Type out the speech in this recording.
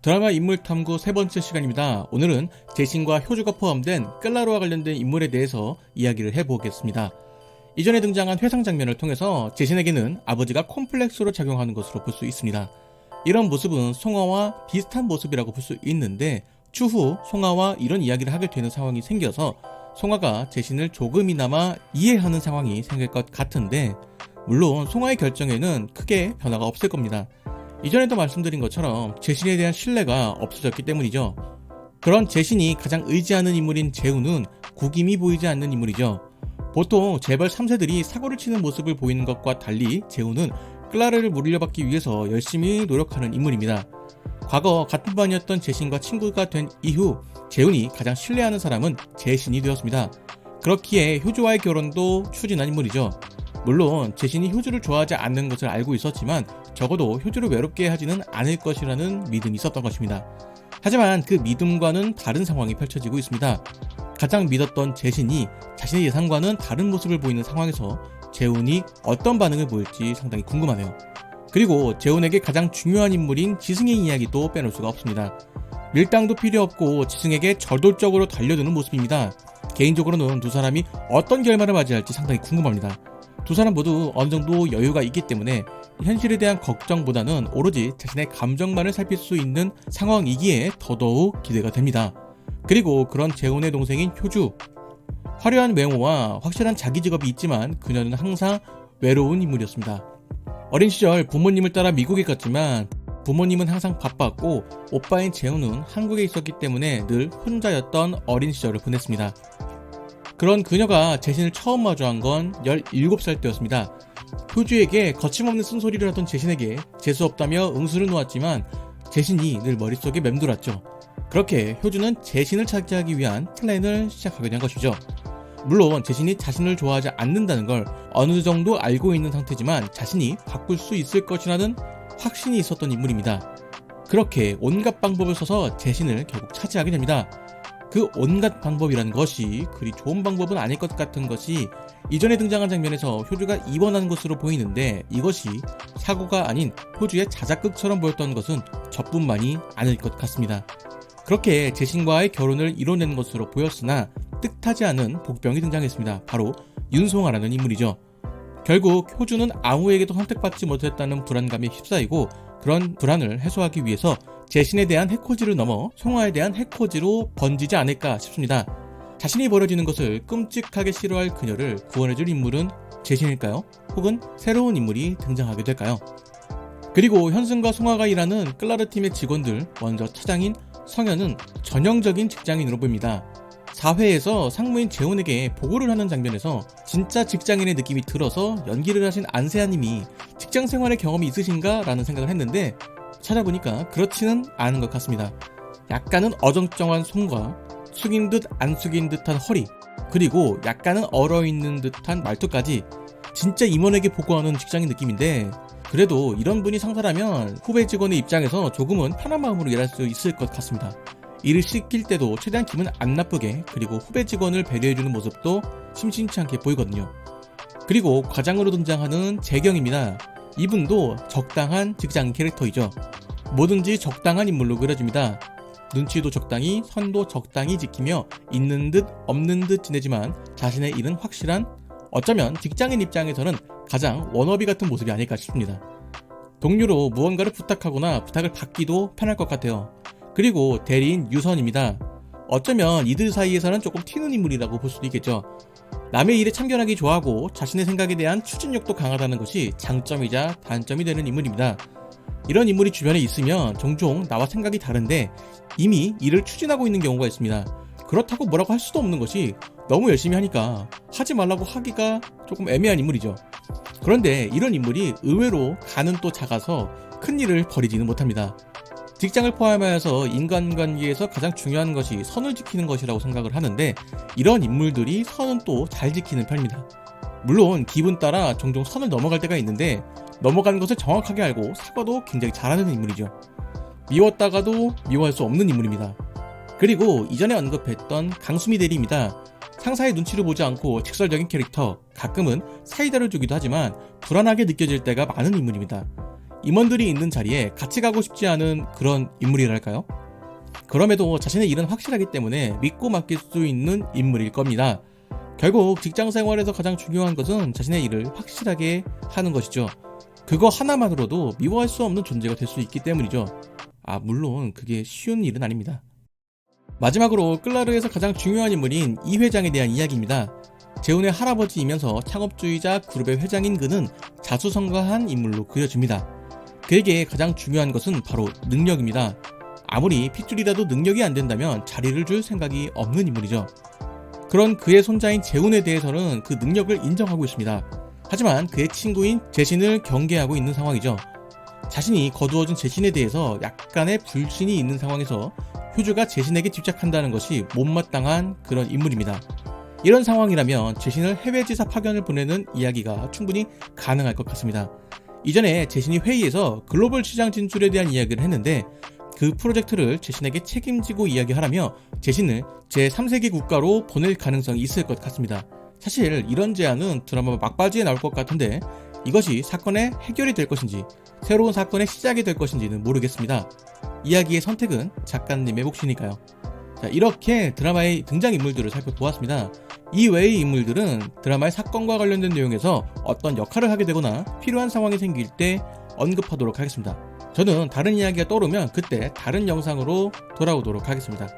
드라마 인물 탐구 세 번째 시간입니다. 오늘은 재신과 효주가 포함된 끌라로와 관련된 인물에 대해서 이야기를 해보겠습니다. 이전에 등장한 회상 장면을 통해서 재신에게는 아버지가 콤플렉스로 작용하는 것으로 볼 수 있습니다. 이런 모습은 송아와 비슷한 모습이라고 볼 수 있는데 추후 송아와 이런 이야기를 하게 되는 상황이 생겨서 송아가 재신을 조금이나마 이해하는 상황이 생길 것 같은데 물론 송아의 결정에는 크게 변화가 없을 겁니다. 이전에도 말씀드린 것처럼 재신에 대한 신뢰가 없어졌기 때문이죠. 그런 재신이 가장 의지하는 인물인 재우는 구김이 보이지 않는 인물이죠. 보통 재벌 3세들이 사고를 치는 모습을 보이는 것과 달리 재우는 클라르를 물려받기 위해서 열심히 노력하는 인물입니다. 과거 같은 반이었던 재신과 친구가 된 이후 재훈이 가장 신뢰하는 사람은 재신이 되었습니다. 그렇기에 효주와의 결혼도 추진한 인물이죠. 물론 재신이 효주를 좋아하지 않는 것을 알고 있었지만 적어도 효주를 외롭게 하지는 않을 것이라는 믿음이 있었던 것입니다. 하지만 그 믿음과는 다른 상황이 펼쳐지고 있습니다. 가장 믿었던 재신이 자신의 예상과는 다른 모습을 보이는 상황에서 재훈이 어떤 반응을 보일지 상당히 궁금하네요. 그리고 재훈에게 가장 중요한 인물인 지승의 이야기도 빼놓을 수가 없습니다. 밀당도 필요 없고 지승에게 저돌적으로 달려드는 모습입니다. 개인적으로는 두 사람이 어떤 결말을 맞이할지 상당히 궁금합니다. 두 사람 모두 어느 정도 여유가 있기 때문에 현실에 대한 걱정보다는 오로지 자신의 감정만을 살필 수 있는 상황이기에 더더욱 기대가 됩니다. 그리고 그런 재훈의 동생인 효주. 화려한 외모와 확실한 자기 직업이 있지만 그녀는 항상 외로운 인물이었습니다. 어린 시절 부모님을 따라 미국에 갔지만 부모님은 항상 바빴고 오빠인 재훈은 한국에 있었기 때문에 늘 혼자였던 어린 시절을 보냈습니다. 그런 그녀가 재신을 처음 마주한 건 17살 때였습니다. 효주에게 거침없는 쓴소리를 하던 재신에게 재수없다며 응수를 놓았지만 재신이 늘 머릿속에 맴돌았죠. 그렇게 효주는 재신을 차지하기 위한 플랜을 시작하게 된 것이죠. 물론 재신이 자신을 좋아하지 않는다는 걸 어느 정도 알고 있는 상태지만 자신이 바꿀 수 있을 것이라는 확신이 있었던 인물입니다. 그렇게 온갖 방법을 써서 재신을 결국 차지하게 됩니다. 그 온갖 방법이라는 것이 그리 좋은 방법은 아닐 것 같은 것이 이전에 등장한 장면에서 효주가 입원한 것으로 보이는데 이것이 사고가 아닌 효주의 자작극처럼 보였던 것은 저뿐만이 아닐 것 같습니다. 그렇게 재신과의 결혼을 이뤄낸 것으로 보였으나 뜻하지 않은 복병이 등장했습니다. 바로 윤송아라는 인물이죠. 결국 효주는 아무에게도 선택받지 못했다는 불안감에 휩싸이고 그런 불안을 해소하기 위해서 재신에 대한 해코지를 넘어 송아에 대한 해코지로 번지지 않을까 싶습니다. 자신이 벌어지는 것을 끔찍하게 싫어할 그녀를 구원해줄 인물은 재신일까요? 혹은 새로운 인물이 등장하게 될까요? 그리고 현승과 송아가 일하는 클라르 팀의 직원들, 먼저 차장인 성현은 전형적인 직장인으로 보입니다. 사회에서 상무인 재훈에게 보고를 하는 장면에서 진짜 직장인의 느낌이 들어서 연기를 하신 안세아님이 직장 생활의 경험이 있으신가? 라는 생각을 했는데 찾아보니까 그렇지는 않은 것 같습니다. 약간은 어정쩡한 손과 숙인 듯 안 숙인 듯한 허리, 그리고 약간은 얼어있는 듯한 말투까지 진짜 임원에게 보고하는 직장인 느낌인데 그래도 이런 분이 상사라면 후배 직원의 입장에서 조금은 편한 마음으로 일할 수 있을 것 같습니다. 일을 시킬 때도 최대한 기분 안 나쁘게, 그리고 후배 직원을 배려해주는 모습도 심심치 않게 보이거든요. 그리고 과장으로 등장하는 재경입니다. 이분도 적당한 직장 캐릭터이죠. 뭐든지 적당한 인물로 그려집니다. 눈치도 적당히, 선도 적당히 지키며 있는 듯 없는 듯 지내지만 자신의 일은 확실한, 어쩌면 직장인 입장에서는 가장 워너비 같은 모습이 아닐까 싶습니다. 동료로 무언가를 부탁하거나 부탁을 받기도 편할 것 같아요. 그리고 대리인 유선입니다. 어쩌면 이들 사이에서는 조금 튀는 인물이라고 볼 수도 있겠죠. 남의 일에 참견하기 좋아하고 자신의 생각에 대한 추진력도 강하다는 것이 장점이자 단점이 되는 인물입니다. 이런 인물이 주변에 있으면 종종 나와 생각이 다른데 이미 일을 추진하고 있는 경우가 있습니다. 그렇다고 뭐라고 할 수도 없는 것이 너무 열심히 하니까 하지 말라고 하기가 조금 애매한 인물이죠. 그런데 이런 인물이 의외로 간은 또 작아서 큰 일을 벌이지는 못합니다. 직장을 포함하여서 인간관계에서 가장 중요한 것이 선을 지키는 것이라고 생각을 하는데 이런 인물들이 선은 또 잘 지키는 편입니다. 물론 기분 따라 종종 선을 넘어갈 때가 있는데 넘어가는 것을 정확하게 알고 사과도 굉장히 잘하는 인물이죠. 미웠다가도 미워할 수 없는 인물입니다. 그리고 이전에 언급했던 강수미 대리입니다. 상사의 눈치를 보지 않고 직설적인 캐릭터, 가끔은 사이다를 주기도 하지만 불안하게 느껴질 때가 많은 인물입니다. 임원들이 있는 자리에 같이 가고 싶지 않은 그런 인물이랄까요? 그럼에도 자신의 일은 확실하기 때문에 믿고 맡길 수 있는 인물일 겁니다. 결국 직장 생활에서 가장 중요한 것은 자신의 일을 확실하게 하는 것이죠. 그거 하나만으로도 미워할 수 없는 존재가 될 수 있기 때문이죠. 물론 그게 쉬운 일은 아닙니다. 마지막으로 끌라르에서 가장 중요한 인물인 이 회장에 대한 이야기입니다. 재혼의 할아버지이면서 창업주의자 그룹의 회장인 그는 자수성가한 인물로 그려집니다. 그에게 가장 중요한 것은 바로 능력입니다. 아무리 핏줄이라도 능력이 안 된다면 자리를 줄 생각이 없는 인물이죠. 그런 그의 손자인 재훈에 대해서는 그 능력을 인정하고 있습니다. 하지만 그의 친구인 재신을 경계하고 있는 상황이죠. 자신이 거두어준 재신에 대해서 약간의 불신이 있는 상황에서 효주가 재신에게 집착한다는 것이 못마땅한 그런 인물입니다. 이런 상황이라면 재신을 해외지사 파견을 보내는 이야기가 충분히 가능할 것 같습니다. 이전에 재신이 회의에서 글로벌 시장 진출에 대한 이야기를 했는데 그 프로젝트를 재신에게 책임지고 이야기하라며 재신을 제3세계 국가로 보낼 가능성이 있을 것 같습니다. 사실 이런 제안은 드라마 막바지에 나올 것 같은데 이것이 사건의 해결이 될 것인지 새로운 사건의 시작이 될 것인지는 모르겠습니다. 이야기의 선택은 작가님의 몫이니까요. 이렇게 드라마의 등장인물들을 살펴보았습니다. 이 외의 인물들은 드라마의 사건과 관련된 내용에서 어떤 역할을 하게 되거나 필요한 상황이 생길 때 언급하도록 하겠습니다. 저는 다른 이야기가 떠오르면 그때 다른 영상으로 돌아오도록 하겠습니다.